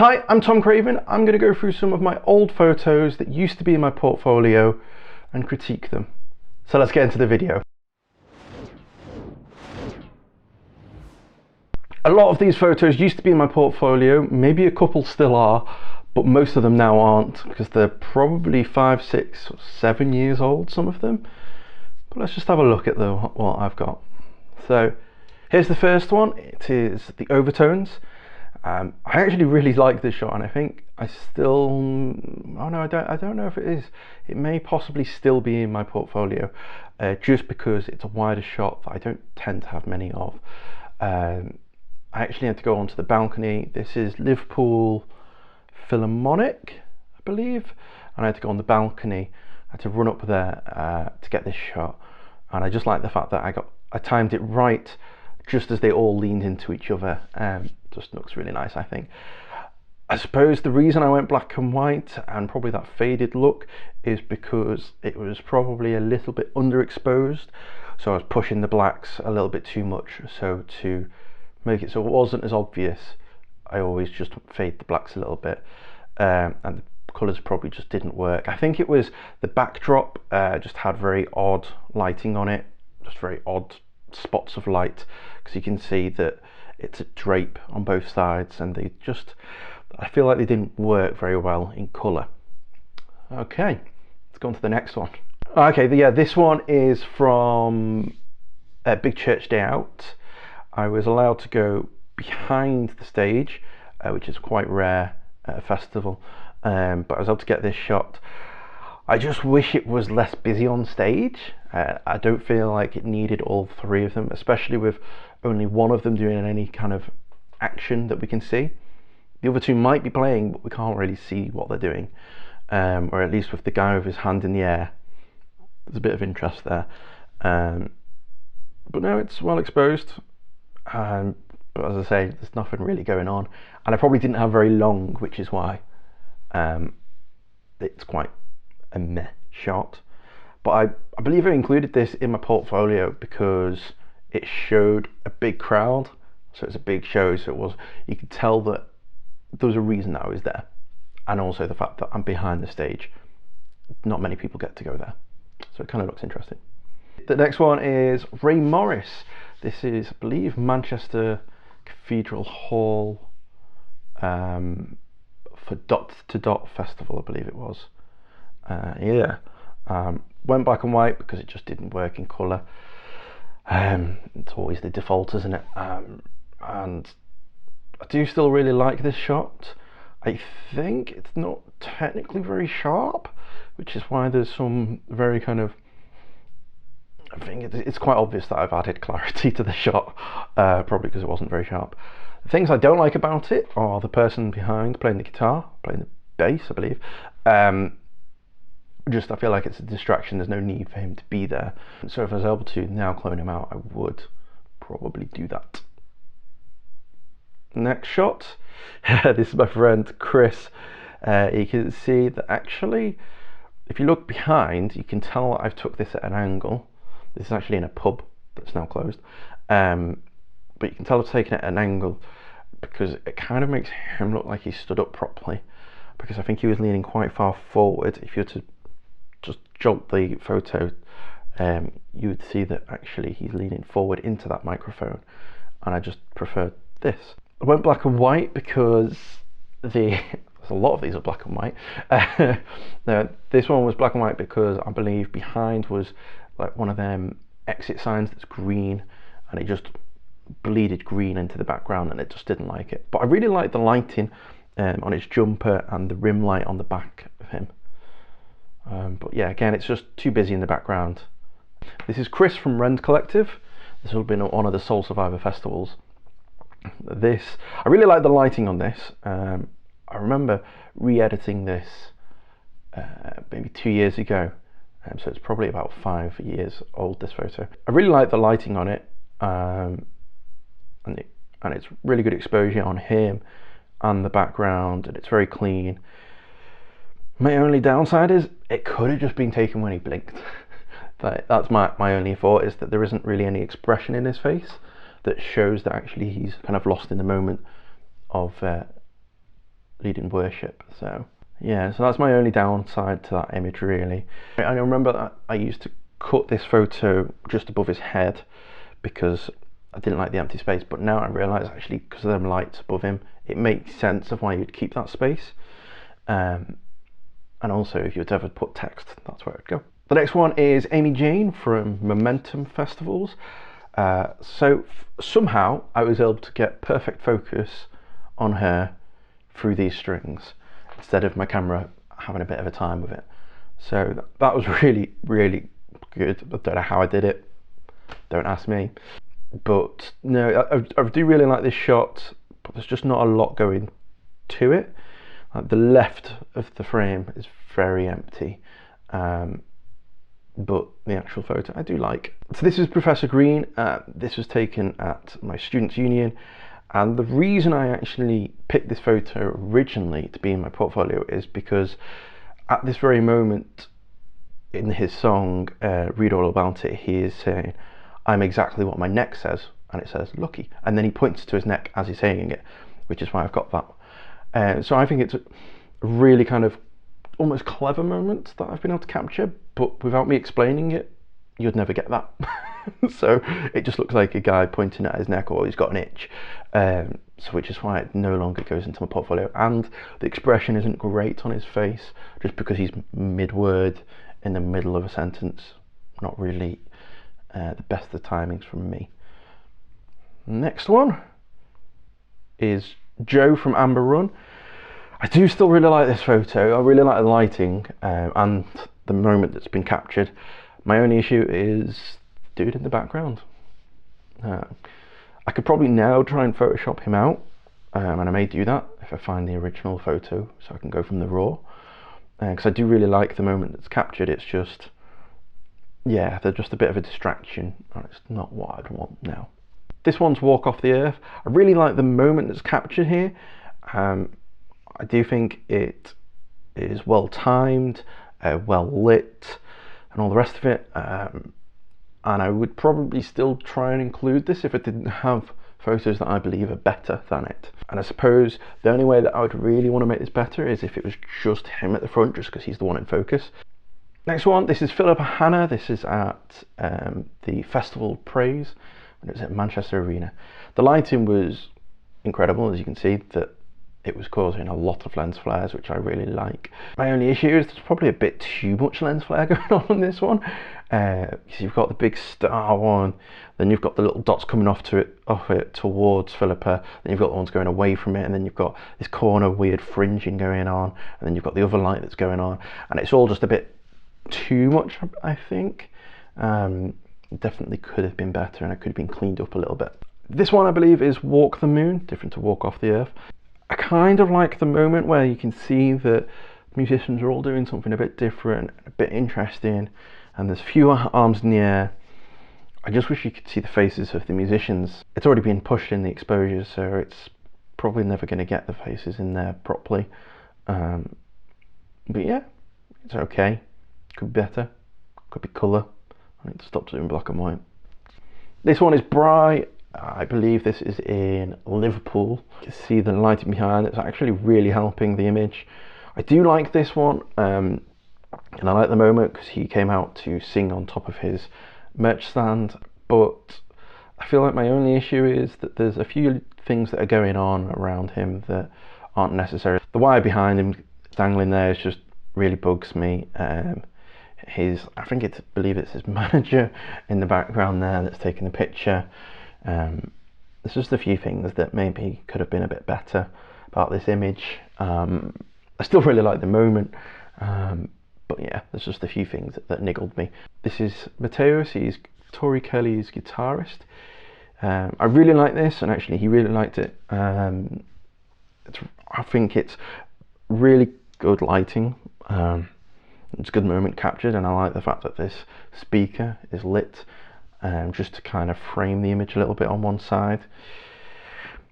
Hi, I'm Tom Craven. I'm going to go through some of my old photos that used to be in my portfolio and critique them. So let's get into the video. A lot of these photos used to be in my portfolio, maybe a couple still are, but most of them now aren't because they're probably 5, 6, or 7 years old, some of them. But let's just have a look at what I've got. So here's the first one. It is the overtones. I actually really like this shot, and I think I don't know if it is. It may possibly still be in my portfolio, just because it's a wider shot that I don't tend to have many of. I actually had to go onto the balcony. This is Liverpool Philharmonic, I believe, and I had to go on the balcony. I had to run up there to get this shot, and I just like the fact that I timed it right just as they all leaned into each other. Just looks really nice, I think. I suppose the reason I went black and white and probably that faded look is because it was probably a little bit underexposed, so I was pushing the blacks a little bit too much. So to make it so it wasn't as obvious, I always just fade the blacks a little bit, and the colours probably just didn't work. I think it was the backdrop just had very odd lighting on it, just very odd spots of light, because you can see that it's a drape on both sides, and I feel like they didn't work very well in colour. Okay, let's go on to the next one. Okay, yeah, this one is from Big Church Day Out. I was allowed to go behind the stage, which is quite rare at a festival, but I was able to get this shot. I just wish it was less busy on stage. I don't feel like it needed all three of them, especially with only one of them doing any kind of action that we can see. The other two might be playing, but we can't really see what they're doing, or at least with the guy with his hand in the air, there's a bit of interest there. But no, it's well exposed, but as I say, there's nothing really going on, and I probably didn't have very long, which is why it's quite a meh shot. But I believe I included this in my portfolio because it showed a big crowd, so it's a big show, so you could tell that there was a reason that I was there, and also the fact that I'm behind the stage. Not many people get to go there, so it kind of looks interesting. The next one is Ray Morris. This is, I believe, Manchester Cathedral Hall for Dot to Dot Festival, I believe it was. Went black and white because it just didn't work in colour. It's always the default, isn't it? And I do still really like this shot. I think it's not technically very sharp, which is why there's some very kind of, I think it's quite obvious that I've added clarity to the shot, probably because it wasn't very sharp. The things I don't like about it are the person behind playing the guitar, playing the bass, I believe. I feel like it's a distraction. There's no need for him to be there. So if I was able to now clone him out, I would probably do that. Next shot. This is my friend Chris. You can see that actually, if you look behind, you can tell I've took this at an angle. This is actually in a pub that's now closed. But you can tell I've taken it at an angle because it kind of makes him look like he stood up properly, because I think he was leaning quite far forward. If you were to just jolt the photo, you would see that actually he's leaning forward into that microphone, and I just preferred this. I went black and white because there's a lot of these are black and white. This one was black and white because I believe behind was like one of them exit signs that's green, and it just bleeded green into the background, and it just didn't like it. But I really like the lighting on its jumper and the rim light on the back of him. But yeah, again, it's just too busy in the background. This is Chris from Rend Collective. This will be one of the Soul Survivor festivals. I really like the lighting on this. I remember re-editing this maybe 2 years ago, so it's probably about 5 years old, this photo. I really like the lighting on it, and it's really good exposure on him and the background, and it's very clean. My only downside is it could have just been taken when he blinked. That's my only thought, is that there isn't really any expression in his face that shows that actually he's kind of lost in the moment of leading worship. So yeah, so that's my only downside to that image really. I remember that I used to cut this photo just above his head because I didn't like the empty space, but now I realise actually because of them lights above him, it makes sense of why you'd keep that space. And also if you'd ever put text, that's where it'd go. The next one is Amy Jane from Momentum Festivals. So somehow I was able to get perfect focus on her through these strings instead of my camera having a bit of a time with it. So that was really, really good. I don't know how I did it, don't ask me. But no, I do really like this shot, but there's just not a lot going to it. Like the left of the frame is very empty, but the actual photo I do like. So this is Professor Green. This was taken at my Students' Union, and the reason I actually picked this photo originally to be in my portfolio is because at this very moment in his song Read All About It, he is saying, "I'm exactly what my neck says," and it says lucky, and then he points to his neck as he's saying it, which is why I've got that. So I think it's a really kind of almost clever moment that I've been able to capture, but without me explaining it, you'd never get that. So it just looks like a guy pointing at his neck, or he's got an itch, so which is why it no longer goes into my portfolio. And the expression isn't great on his face, just because he's mid-word in the middle of a sentence. Not really the best of timings from me. Next one is Joe from Amber Run. I do still really like this photo. I really like the lighting and the moment that's been captured. My only issue is the dude in the background. I could probably now try and Photoshop him out, and I may do that if I find the original photo so I can go from the raw, because I do really like the moment that's captured. It's just, yeah, they're just a bit of a distraction, and it's not what I'd want now. This one's Walk Off the Earth. I really like the moment that's captured here. I do think it is well timed, well lit, and all the rest of it. And I would probably still try and include this if I didn't have photos that I believe are better than it. And I suppose the only way that I would really want to make this better is if it was just him at the front, just because he's the one in focus. Next one, this is Philippa Hanna. This is at the Festival of Praise, when it was at Manchester Arena. The lighting was incredible, as you can see, that it was causing a lot of lens flares, which I really like. My only issue is there's probably a bit too much lens flare going on this one. So you've got the big star one, then you've got the little dots coming off it towards Philippa, then you've got the ones going away from it, and then you've got this corner weird fringing going on, and then you've got the other light that's going on, and it's all just a bit too much, I think. Definitely could have been better, and it could have been cleaned up a little bit. This one I believe is Walk the Moon, different to Walk Off the Earth. I kind of like the moment where you can see that musicians are all doing something a bit different, a bit interesting, and there's fewer arms in the air. I just wish you could see the faces of the musicians. It's already been pushed in the exposure, so it's probably never going to get the faces in there properly. But yeah, it's okay. Could be better. Could be colour. I need to stop doing black and white. This one is Bry. I believe this is in Liverpool. You can see the lighting behind. It's actually really helping the image. I do like this one, and I like the moment because he came out to sing on top of his merch stand, but I feel like my only issue is that there's a few things that are going on around him that aren't necessary. The wire behind him dangling there just really bugs me. I believe it's his manager in the background there that's taking the picture. There's just a few things that maybe could have been a bit better about this image. I still really like the moment, but yeah, there's just a few things that niggled me. This is Mateos. He's Tori Kelly's guitarist. I really like this, and actually he really liked it. I think it's really good lighting. It's a good moment captured, and I like the fact that this speaker is lit, just to kind of frame the image a little bit on one side.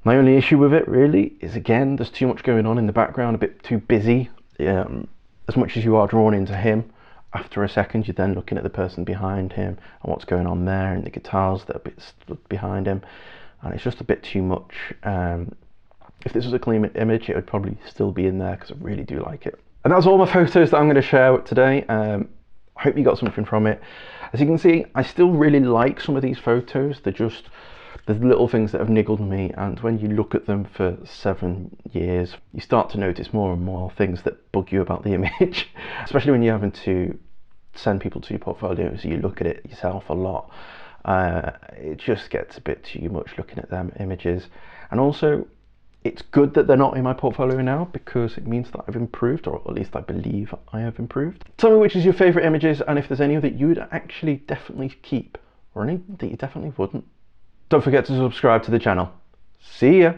My only issue with it really is, again, there's too much going on in the background, a bit too busy. As much as you are drawn into him, after a second you're then looking at the person behind him and what's going on there, and the guitars that are a bit stood behind him, and it's just a bit too much. If this was a clean image, it would probably still be in there because I really do like it. And that's all my photos that I'm going to share today. I hope you got something from it. As you can see, I still really like some of these photos. They're just the little things that have niggled me, and when you look at them for 7 years, you start to notice more and more things that bug you about the image, especially when you're having to send people to your portfolio, so you look at it yourself a lot. It just gets a bit too much looking at them images. And also, it's good that they're not in my portfolio now, because it means that I've improved, or at least I believe I have improved. Tell me which is your favorite images, and if there's any that you would actually definitely keep, or any that you definitely wouldn't. Don't forget to subscribe to the channel. See ya!